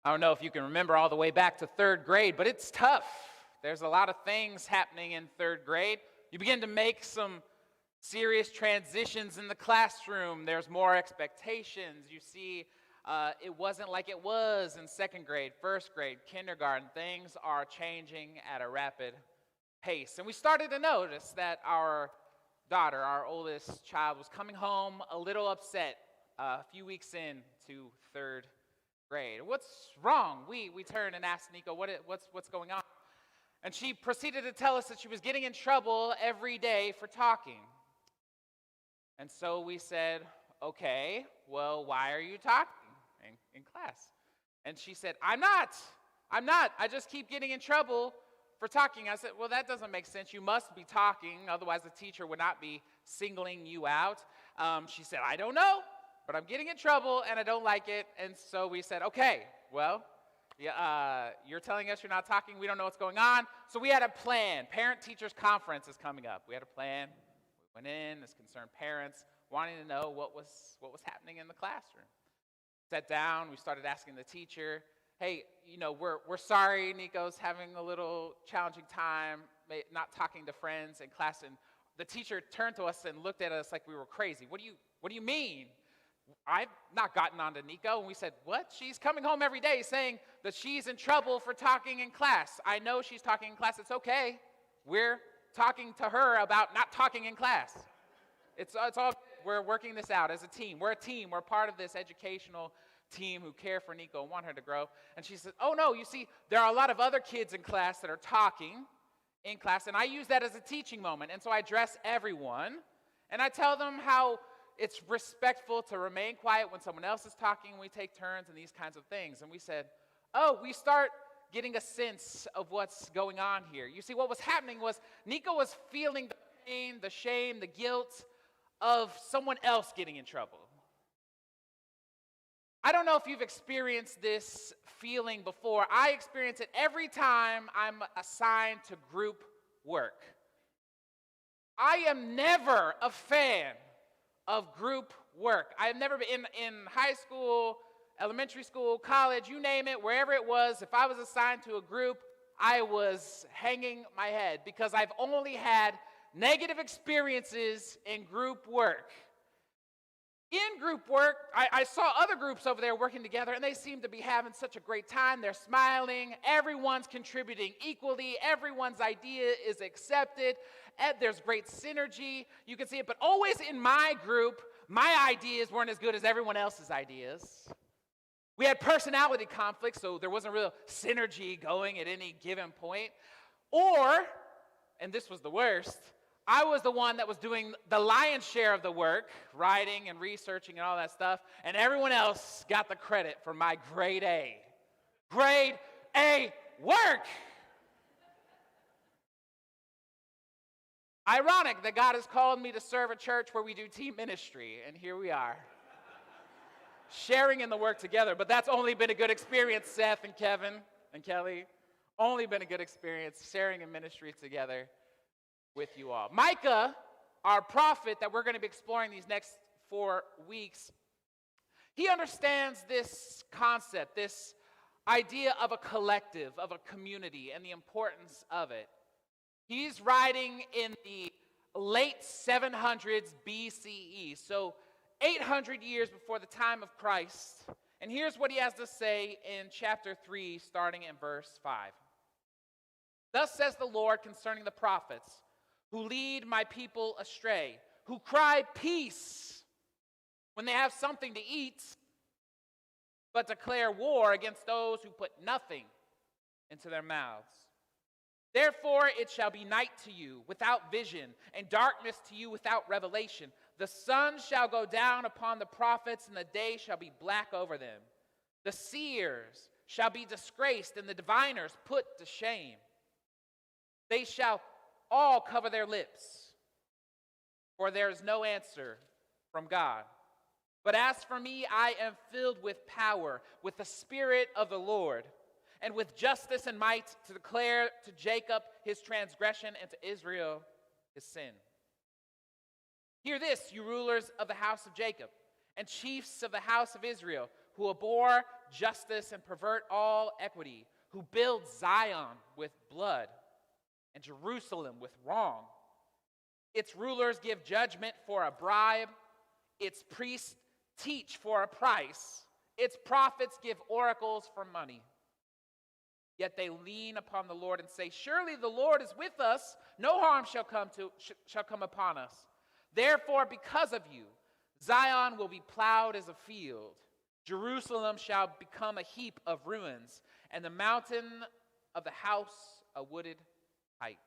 I don't know if you can remember all the way back to third grade, but it's tough. There's a lot of things happening in third grade. You begin to make some serious transitions in the classroom. There's more expectations. You see, it wasn't like it was in second grade, first grade, kindergarten. Things are changing at a rapid pace. And we started to notice that our daughter, our oldest child, was coming home a little upset a few weeks into third grade. What's wrong? We turned and asked Nico, what's going on? And she proceeded to tell us that she was getting in trouble every day for talking. And so we said, okay, well, why are you talking in class? And she said, I'm not. I just keep getting in trouble for talking. I said, well, that doesn't make sense. You must be talking, otherwise the teacher would not be singling you out. She said, I don't know, but I'm getting in trouble and I don't like it. And so we said, okay, well, you're telling us you're not talking. We don't know what's going on. So we had a plan. Parent-teachers conference is coming up. We had a plan. We went in as concerned parents, wanting to know what was happening in the classroom. Sat down. We started asking the teacher, hey, we're sorry Nico's having a little challenging time, not talking to friends in class. And the teacher turned to us and looked at us like we were crazy. What do you mean? I've not gotten on to Nico. And we said, what? She's coming home every day saying that she's in trouble for talking in class. I know she's talking in class. It's okay. We're talking to her about not talking in class. It's all, we're working this out as a team. We're a team. We're part of this educational team who care for Nico and want her to grow. And she said, oh no, you see, there are a lot of other kids in class that are talking in class, and I use that as a teaching moment. And so I address everyone, and I tell them how it's respectful to remain quiet when someone else is talking, and we take turns and these kinds of things. And we said, oh, we start getting a sense of what's going on here. You see, what was happening was Nico was feeling the pain, the shame, the guilt of someone else getting in trouble. I don't know if you've experienced this feeling before. I experience it every time I'm assigned to group work. I am never a fan of group work. I have never been in high school, elementary school, college, you name it, wherever it was. If I was assigned to a group, I was hanging my head because I've only had negative experiences in group work. In group work, I saw other groups over there working together, and they seem to be having such a great time. They're smiling. Everyone's contributing equally. Everyone's idea is accepted. There's great synergy. You can see it. But always in my group, my ideas weren't as good as everyone else's ideas. We had personality conflicts, so there wasn't real synergy going at any given point. Or, and this was the worst, I was the one that was doing the lion's share of the work, writing and researching and all that stuff, and everyone else got the credit for my grade A. Grade A work! Ironic that God has called me to serve a church where we do team ministry, and here we are. Sharing in the work together, but that's only been a good experience, Seth and Kevin and Kelly. Only been a good experience sharing in ministry together with you all. Micah, our prophet that we're going to be exploring these next 4 weeks, he understands this concept, this idea of a collective, of a community, and the importance of it. He's writing in the late 700s BCE, so 800 years before the time of Christ. And here's what he has to say in chapter 3, starting in verse 5. Thus says the Lord concerning the prophets, who lead my people astray, who cry peace when they have something to eat, but declare war against those who put nothing into their mouths. Therefore it shall be night to you without vision, and darkness to you without revelation. The sun shall go down upon the prophets, and the day shall be black over them. The seers shall be disgraced, and the diviners put to shame. They shall all cover their lips, for there is no answer from God. But as for me, I am filled with power, with the Spirit of the Lord, and with justice and might to declare to Jacob his transgression and to Israel his sin. Hear this, you rulers of the house of Jacob, and chiefs of the house of Israel, who abhor justice and pervert all equity, who build Zion with blood and Jerusalem with wrong. Its rulers give judgment for a bribe. Its priests teach for a price. Its prophets give oracles for money. Yet they lean upon the Lord and say, surely the Lord is with us. No harm shall come upon us. Therefore, because of you, Zion will be plowed as a field. Jerusalem shall become a heap of ruins, and the mountain of the house a wooded height.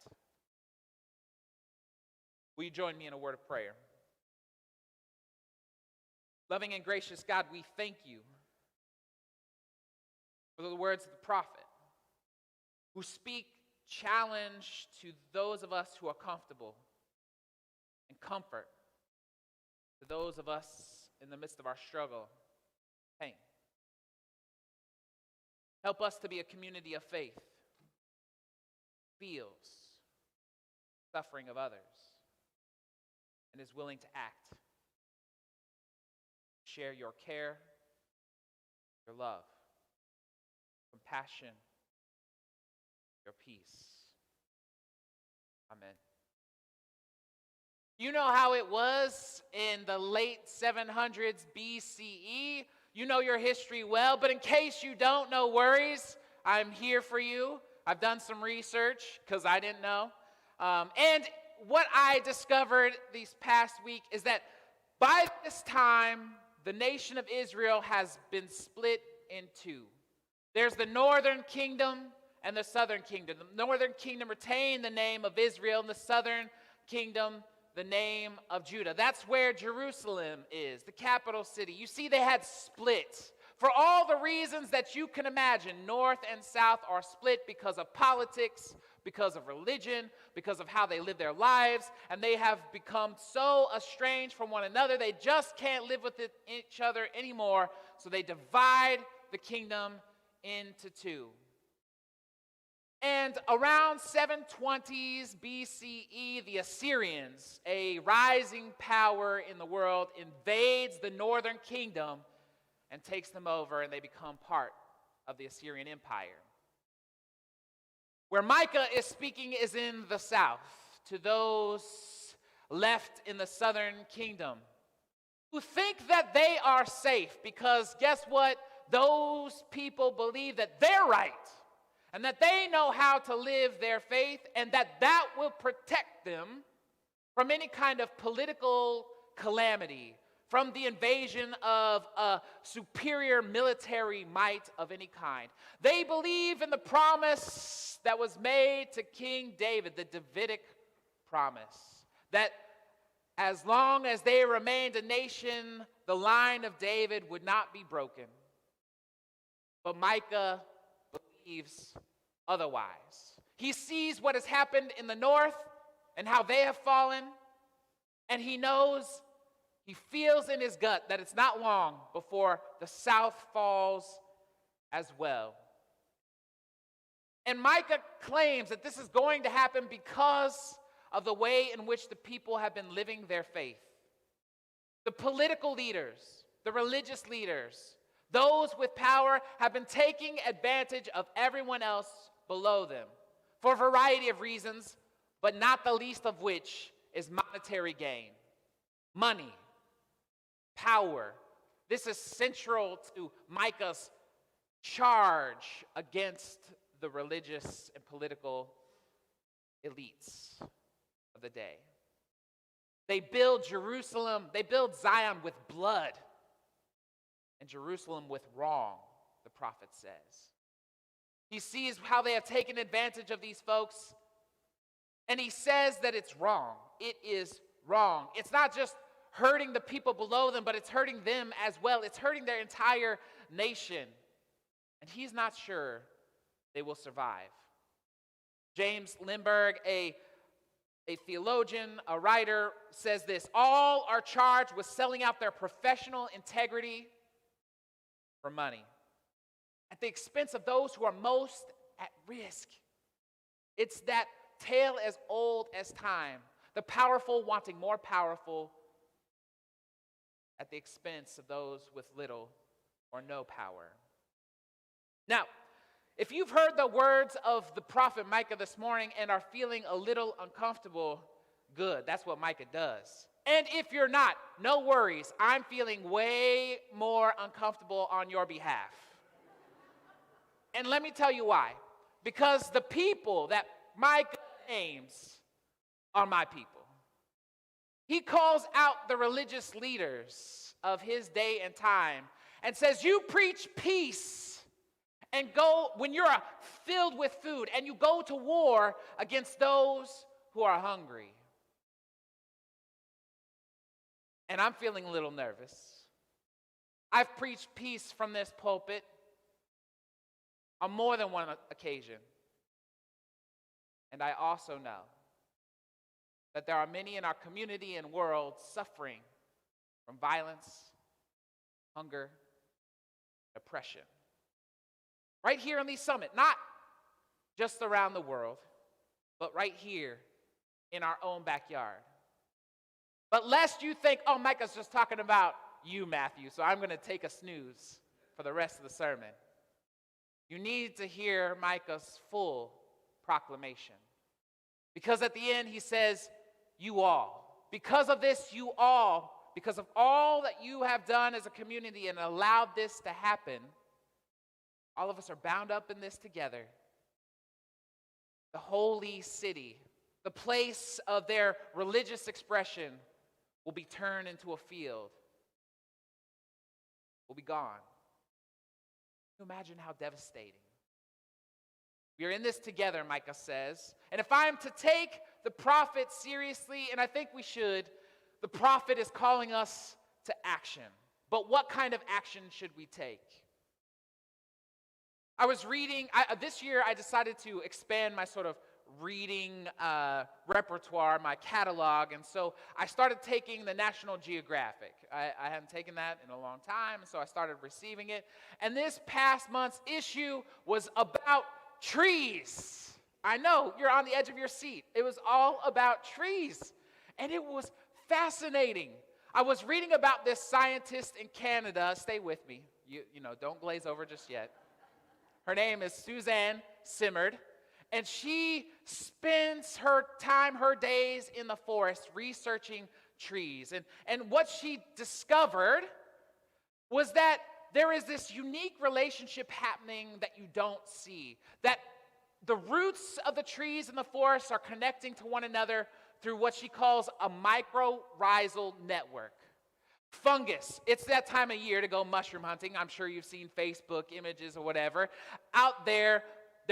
Will you join me in a word of prayer? Loving and gracious God, we thank you for the words of the prophet who speak challenge to those of us who are comfortable and comfort to those of us in the midst of our struggle, pain. Help us to be a community of faith, feels suffering of others, and is willing to act, share your care, your love, compassion, your peace. Amen. You know how it was in the late 700s BCE. You know your history well, but in case you don't, no worries. I'm here for you. I've done some research because I didn't know. And what I discovered this past week is that by this time, the nation of Israel has been split in two. There's the northern kingdom and the southern kingdom. The northern kingdom retained the name of Israel, and the southern kingdom the name of Judah. That's where Jerusalem is, the capital city. You see, they had split. For all the reasons that you can imagine, north and south are split because of politics, because of religion, because of how they live their lives, and they have become so estranged from one another, they just can't live with each other anymore, so they divide the kingdom into two. And around 720s BCE, the Assyrians, a rising power in the world, invades the northern kingdom and takes them over, and they become part of the Assyrian Empire. Where Micah is speaking is in the south, to those left in the southern kingdom, who think that they are safe, because guess what? Those people believe that they're right, and that they know how to live their faith, and that will protect them from any kind of political calamity, from the invasion of a superior military might of any kind. They believe in the promise that was made to King David, the Davidic promise, that as long as they remained a nation, the line of David would not be broken. But Micah believes otherwise. He sees what has happened in the north and how they have fallen, and he feels in his gut that it's not long before the south falls as well. And Micah claims that this is going to happen because of the way in which the people have been living their faith. The political leaders, the religious leaders, those with power have been taking advantage of everyone else below them for a variety of reasons, but not the least of which is monetary gain. Money, power. This is central to Micah's charge against the religious and political elites of the day. They build Jerusalem, they build Zion with blood, and Jerusalem with wrong, the prophet says. He sees how they have taken advantage of these folks, and he says that it's wrong. It is wrong. It's not just hurting the people below them, but it's hurting them as well. It's hurting their entire nation. And he's not sure they will survive. James Lindbergh, a theologian, a writer, says this: all are charged with selling out their professional integrity for money, at the expense of those who are most at risk. It's that tale as old as time. The powerful wanting more powerful at the expense of those with little or no power. Now, if you've heard the words of the prophet Micah this morning and are feeling a little uncomfortable, good. That's what Micah does. And if you're not, no worries. I'm feeling way more uncomfortable on your behalf. And let me tell you why. Because the people that Micah names are my people. He calls out the religious leaders of his day and time and says, you preach peace and go when you're filled with food, and you go to war against those who are hungry. And I'm feeling a little nervous. I've preached peace from this pulpit on more than one occasion. And I also know that there are many in our community and world suffering from violence, hunger, oppression. Right here on the summit, not just around the world, but right here in our own backyard. But lest you think, oh, Micah's just talking about you, Matthew, so I'm going to take a snooze for the rest of the sermon. You need to hear Micah's full proclamation. Because at the end he says, you all. Because of this, you all, because of all that you have done as a community and allowed this to happen, all of us are bound up in this together. The holy city, the place of their religious expression, will be turned into a field. Will be gone. Can you imagine how devastating? We are in this together, Micah says. And if I am to take the prophet seriously, and I think we should, the prophet is calling us to action. But what kind of action should we take? I was reading, this year I decided to expand my sort of reading repertoire, my catalog, and so I started taking the National Geographic. I hadn't taken that in a long time, so I started receiving it. And this past month's issue was about trees. I know, you're on the edge of your seat. It was all about trees, and it was fascinating. I was reading about this scientist in Canada. Stay with me. You know, don't glaze over just yet. Her name is Suzanne Simard, and she spends her time, her days in the forest researching trees. And what she discovered was that there is this unique relationship happening that you don't see, that the roots of the trees in the forest are connecting to one another through what she calls a mycorrhizal network. Fungus, it's that time of year to go mushroom hunting. I'm sure you've seen Facebook images or whatever. Out there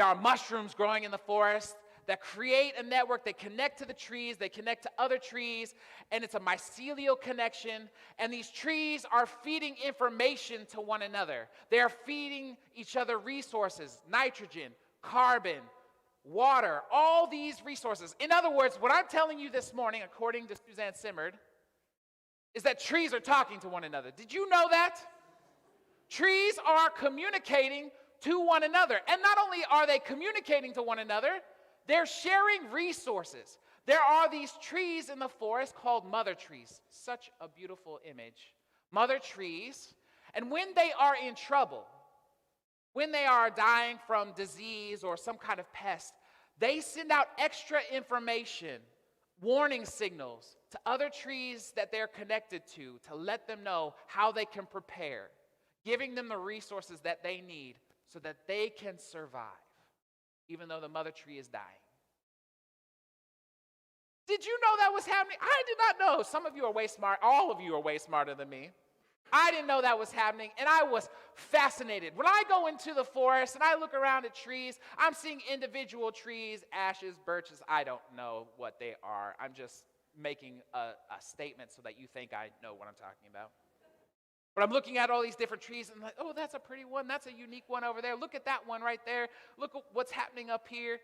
are mushrooms growing in the forest that create a network. They connect to the trees, they connect to other trees, and it's a mycelial connection. And these trees are feeding information to one another. They are feeding each other resources, nitrogen, carbon, water, all these resources. In other words, what I'm telling you this morning, according to Suzanne Simard, is that trees are talking to one another. Did you know that? Trees are communicating to one another. And not only are they communicating to one another, they're sharing resources. There are these trees in the forest called mother trees. Such a beautiful image. Mother trees. And when they are in trouble, when they are dying from disease or some kind of pest, they send out extra information, warning signals to other trees that they're connected to let them know how they can prepare, giving them the resources that they need so that they can survive, even though the mother tree is dying. Did you know that was happening? I did not know. Some of you are way smart. All of you are way smarter than me. I didn't know that was happening, and I was fascinated. When I go into the forest and I look around at trees, I'm seeing individual trees, ashes, birches. I don't know what they are. I'm just making a statement so that you think I know what I'm talking about. But I'm looking at all these different trees, and I'm like, oh, that's a pretty one. That's a unique one over there. Look at that one right there. Look at what's happening up here.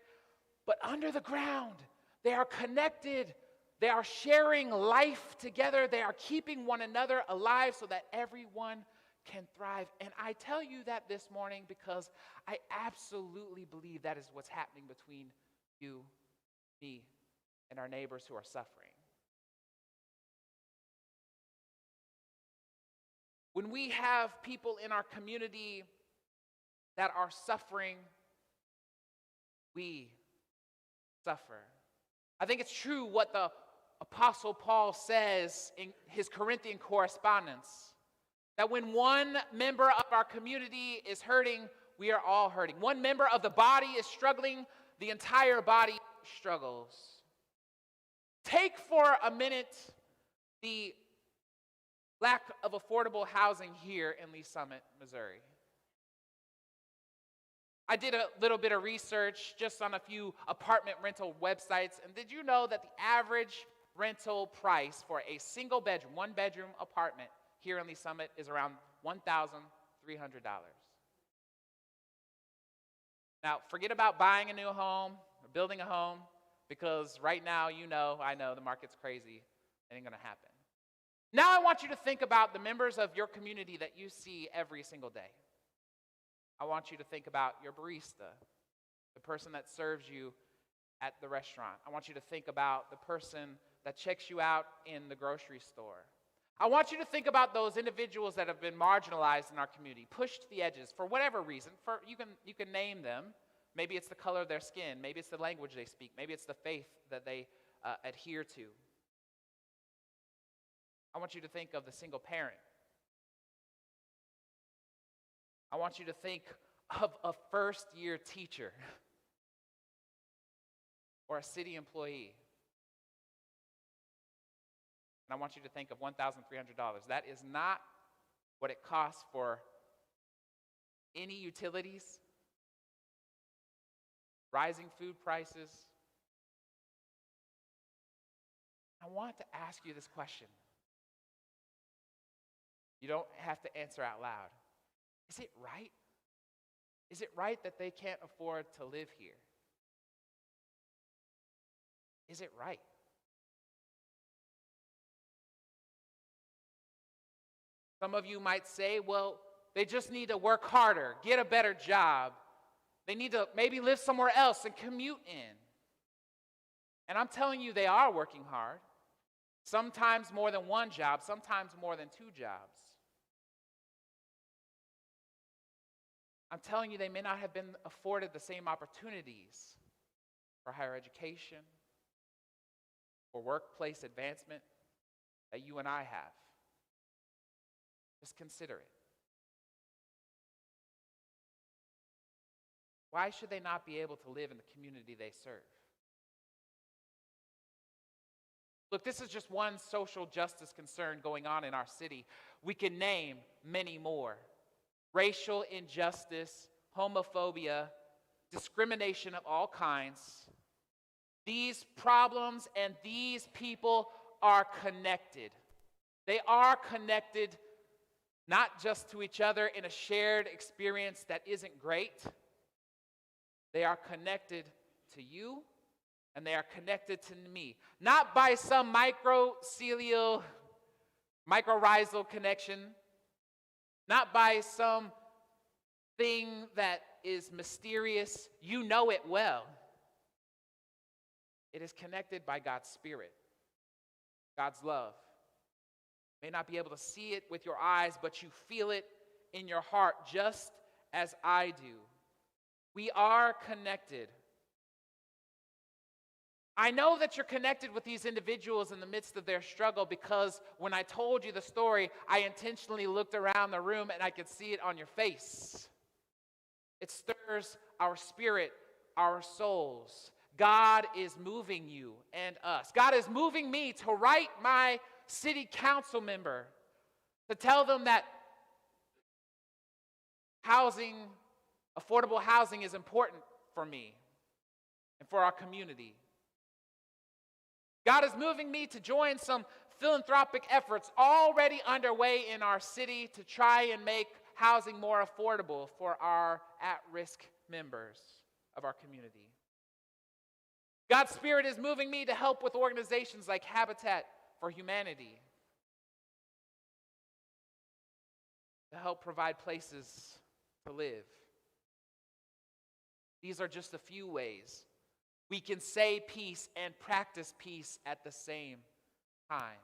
But under the ground, they are connected. They are sharing life together. They are keeping one another alive so that everyone can thrive. And I tell you that this morning because I absolutely believe that is what's happening between you, me, and our neighbors who are suffering. When we have people in our community that are suffering, we suffer. I think it's true what the Apostle Paul says in his Corinthian correspondence, that when one member of our community is hurting, we are all hurting. One member of the body is struggling, the entire body struggles. Take for a minute the lack of affordable housing here in Lee Summit, Missouri. I did a little bit of research just on a few apartment rental websites, and did you know that the average rental price for a single bedroom, one bedroom apartment here in Lee Summit is around $1,300? Now, forget about buying a new home or building a home, because right now, I know the market's crazy. It ain't gonna happen. Now I want you to think about the members of your community that you see every single day. I want you to think about your barista, the person that serves you at the restaurant. I want you to think about the person that checks you out in the grocery store. I want you to think about those individuals that have been marginalized in our community, pushed to the edges for whatever reason. You can name them. Maybe it's the color of their skin. Maybe it's the language they speak. Maybe it's the faith that they adhere to. I want you to think of the single parent. I want you to think of a first-year teacher or a city employee. And I want you to think of $1,300. That is not what it costs for any utilities, rising food prices. I want to ask you this question. You don't have to answer out loud. Is it right? Is it right that they can't afford to live here? Is it right? Some of you might say, well, they just need to work harder, get a better job. They need to maybe live somewhere else and commute in. And I'm telling you, they are working hard. Sometimes more than one job, sometimes more than two jobs. I'm telling you, they may not have been afforded the same opportunities for higher education, for workplace advancement that you and I have. Just consider it. Why should they not be able to live in the community they serve? Look, this is just one social justice concern going on in our city. We can name many more. Racial injustice, homophobia, discrimination of all kinds. These problems and these people are connected. They are connected not just to each other in a shared experience that isn't great. They are connected to you, and they are connected to me. Not by some mycorrhizal connection, not by some thing that is mysterious. You know it well. It is connected by God's Spirit, God's love. You may not be able to see it with your eyes, but you feel it in your heart just as I do. We are connected. I know that you're connected with these individuals in the midst of their struggle, because when I told you the story, I intentionally looked around the room and I could see it on your face. It stirs our spirit, our souls. God is moving you and us. God is moving me to write my city council member to tell them that housing, affordable housing, is important for me and for our community. God is moving me to join some philanthropic efforts already underway in our city to try and make housing more affordable for our at-risk members of our community. God's Spirit is moving me to help with organizations like Habitat for Humanity, to help provide places to live. These are just a few ways we can say peace and practice peace at the same time.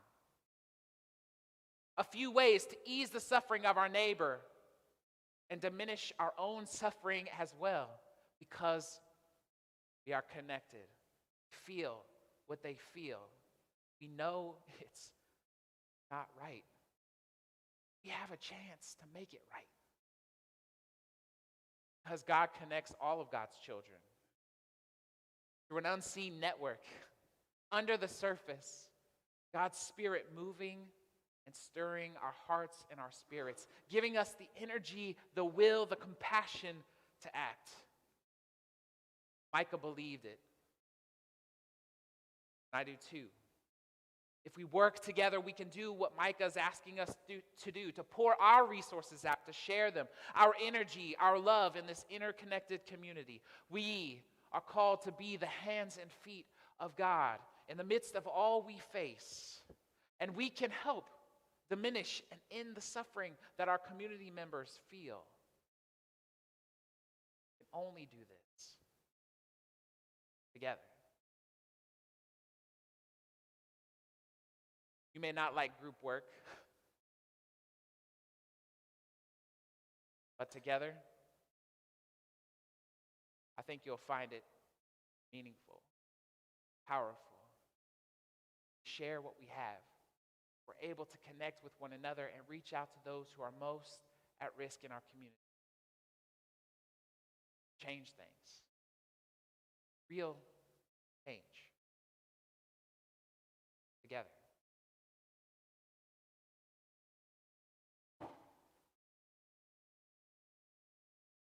a few ways to ease the suffering of our neighbor and diminish our own suffering as well, because we are connected. Feel what they feel. We know it's not right. We have a chance to make it right. Because God connects all of God's children through an unseen network. Under the surface, God's Spirit moving and stirring our hearts and our spirits, giving us the energy, the will, the compassion to act. Micah believed it. I do too. If we work together, we can do what Micah is asking us to do, to pour our resources out, to share them, our energy, our love in this interconnected community. We are called to be the hands and feet of God in the midst of all we face. And we can help diminish and end the suffering that our community members feel. We can only do this together. You may not like group work, but together, I think you'll find it meaningful, powerful. Share what we have. We're able to connect with one another and reach out to those who are most at risk in our community. Change things. Real change. Together.